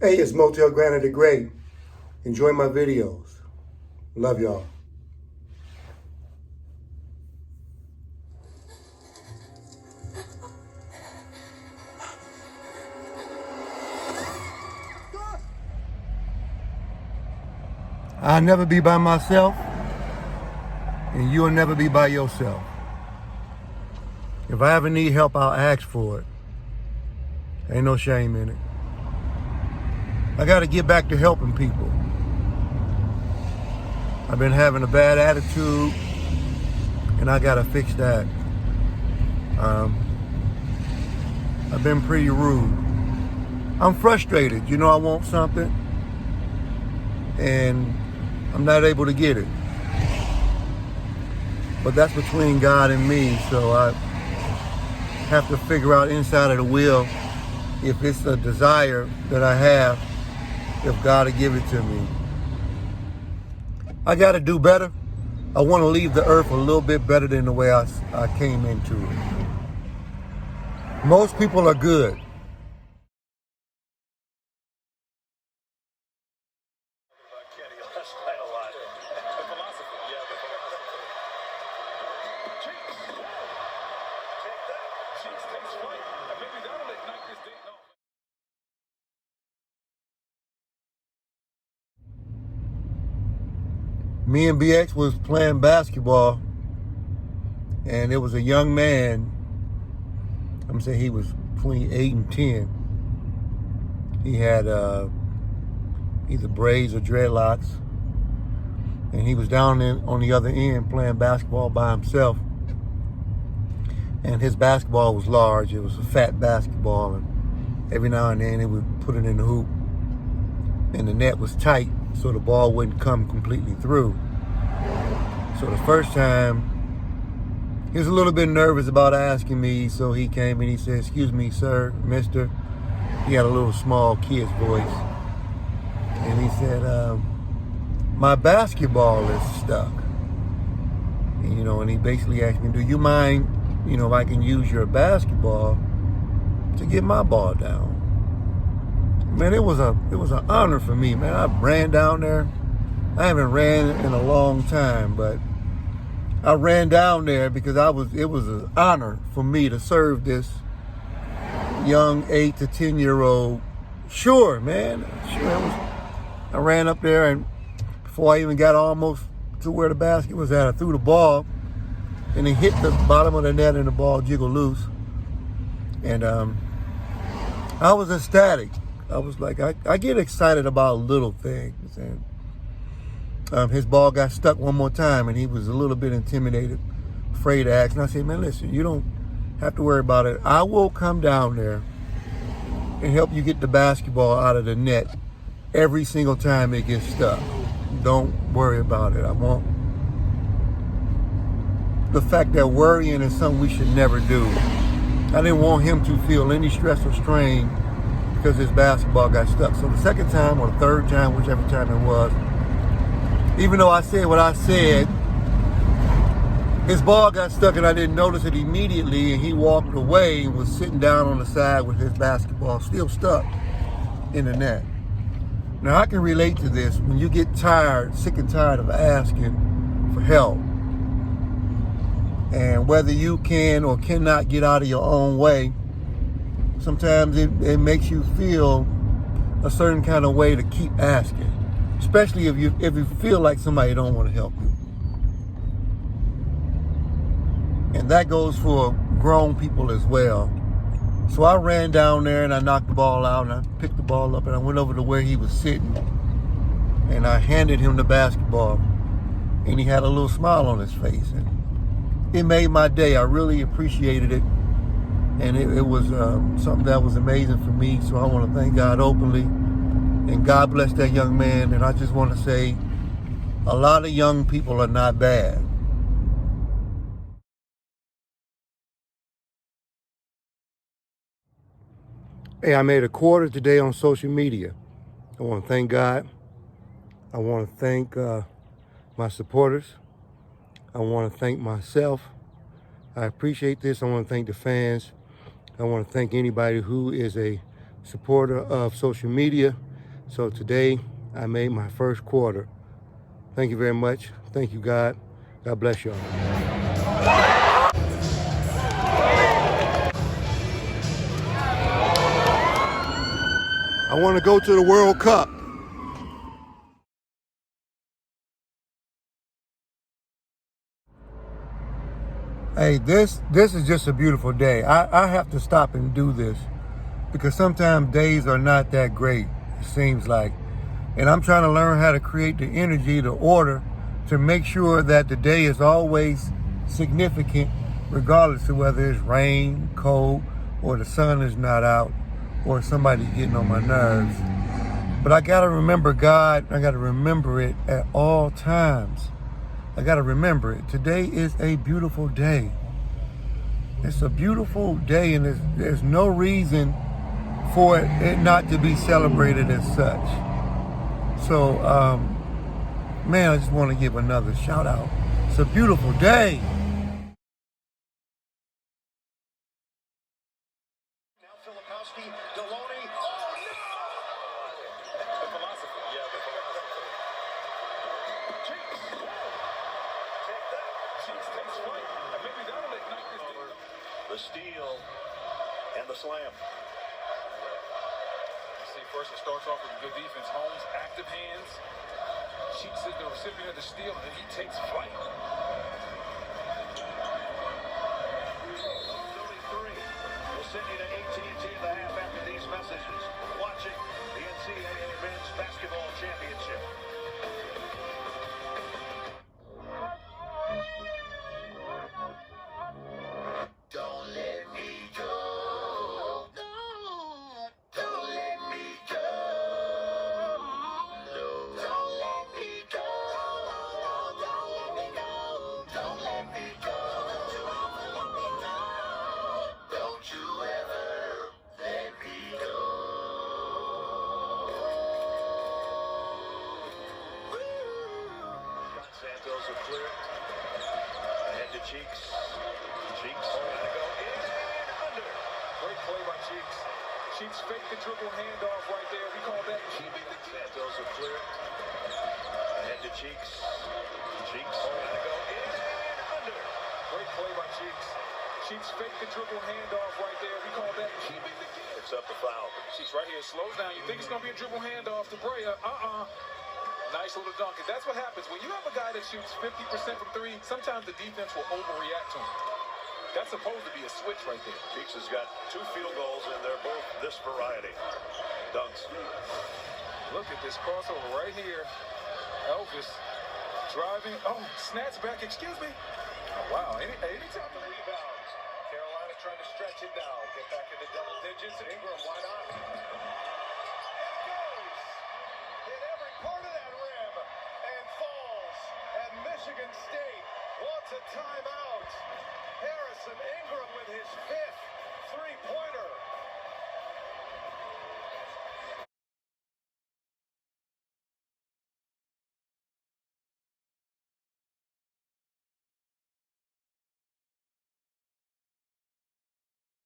Hey, it's Motell Granite the Great. Enjoy my videos. Love y'all. I'll never be by myself, and you'll never be by yourself. If I ever need help, I'll ask for it. Ain't no shame in it. I got to get back to helping people. I've been having a bad attitude, and I got to fix that. I've been pretty rude. I'm frustrated. You know, I want something, and I'm not able to get it. But that's between God and me, so I have to figure out inside of the will if it's a desire that I have, if God will give it to me. I got to do better. I want to leave the earth a little bit better than the way I came into it. Most people are good. Me and BX was playing basketball, and there was a young man, I'm gonna say he was between 8 and 10. He had either braids or dreadlocks, and he was down on the other end playing basketball by himself. And his basketball was large. It was a fat basketball, and every now and then he would put it in the hoop, and the net was tight, so the ball wouldn't come completely through. So the first time, he was a little bit nervous about asking me, so he came and he said, "Excuse me, sir, mister." He had a little small kid's voice. And he said, "My basketball is stuck." And, and he basically asked me, "Do you mind, if I can use your basketball to get my ball down?" Man, it was an honor for me, man. I ran down there. I haven't ran in a long time, but I ran down there because it was an honor for me to serve this young 8 to 10-year-old. Sure, man. Sure. I ran up there, and before I even got almost to where the basket was at, I threw the ball, and it hit the bottom of the net, and the ball jiggled loose. And I was ecstatic. I was like, I get excited about little things. And his ball got stuck one more time, and he was a little bit intimidated, afraid to ask. And I said, "Man, listen, you don't have to worry about it. I will come down there and help you get the basketball out of the net every single time it gets stuck. Don't worry about it." I want the fact that worrying is something we should never do. I didn't want him to feel any stress or strain because his basketball got stuck. So the second time or the third time, whichever time it was, even though I said what I said, his ball got stuck and I didn't notice it immediately, and he walked away and was sitting down on the side with his basketball still stuck in the net. Now I can relate to this. When you get sick and tired of asking for help, and whether you can or cannot get out of your own way, sometimes it makes you feel a certain kind of way to keep asking, especially if you feel like somebody don't want to help you. And that goes for grown people as well. So I ran down there and I knocked the ball out, and I picked the ball up and I went over to where he was sitting, and I handed him the basketball, and he had a little smile on his face, and it made my day. I really appreciated it, and it was something that was amazing for me. So I want to thank God openly, and God bless that young man. And I just want to say, a lot of young people are not bad. Hey, I made a quarter today on social media. I want to thank God. I want to thank my supporters. I want to thank myself. I appreciate this. I want to thank the fans. I want to thank anybody who is a supporter of social media. So today I made my first quarter. Thank you very much. Thank you, God. God bless y'all. I want to go to the World Cup. Hey, this is just a beautiful day. I have to stop and do this because sometimes days are not that great, it seems like. And I'm trying to learn how to create the energy, the order, to make sure that the day is always significant, regardless of whether it's rain, cold, or the sun is not out, or somebody's getting on my nerves. But I gotta remember God, I gotta remember it at all times. I gotta remember it. Today is a beautiful day. It's a beautiful day, and there's no reason for it not to be celebrated as such. So, man, I just want to give another shout out. It's a beautiful day. The steal and the slam. See, first it starts off with good defense. Holmes, active hands. Cheeks is the recipient of the steal, and then he takes flight. 33. We'll send you to AT&T in the half after these messages. Watching the NCAA Men's Basketball Championship. Cheeks. Cheeks. Gotta go in and under. Great play by Cheeks. Cheeks faked the dribble handoff right there. We call that keeping the Santos will clear it. Ahead to Cheeks. Cheeks. Gotta go in and under. Great play by Cheeks. Cheeks faked the dribble handoff right there. We call that keeping the game. Picks up the foul. Cheeks right here slows down. You think it's going to be a dribble handoff to Brea. Nice little dunk. And that's what happens. When you have a guy that shoots 50% from three, sometimes the defense will overreact to him. That's supposed to be a switch right there. Cheeks has got 2 field goals, and they're both this variety. Dunks. Look at this crossover right here. Elvis driving. Oh, snaps back. Excuse me. Oh, wow. Anytime The rebounds. Carolina trying to stretch it now. Get back into double digits. Ingram, why not? Part of that rim and falls, and Michigan State wants a timeout. Harrison Ingram with his 5th three-pointer.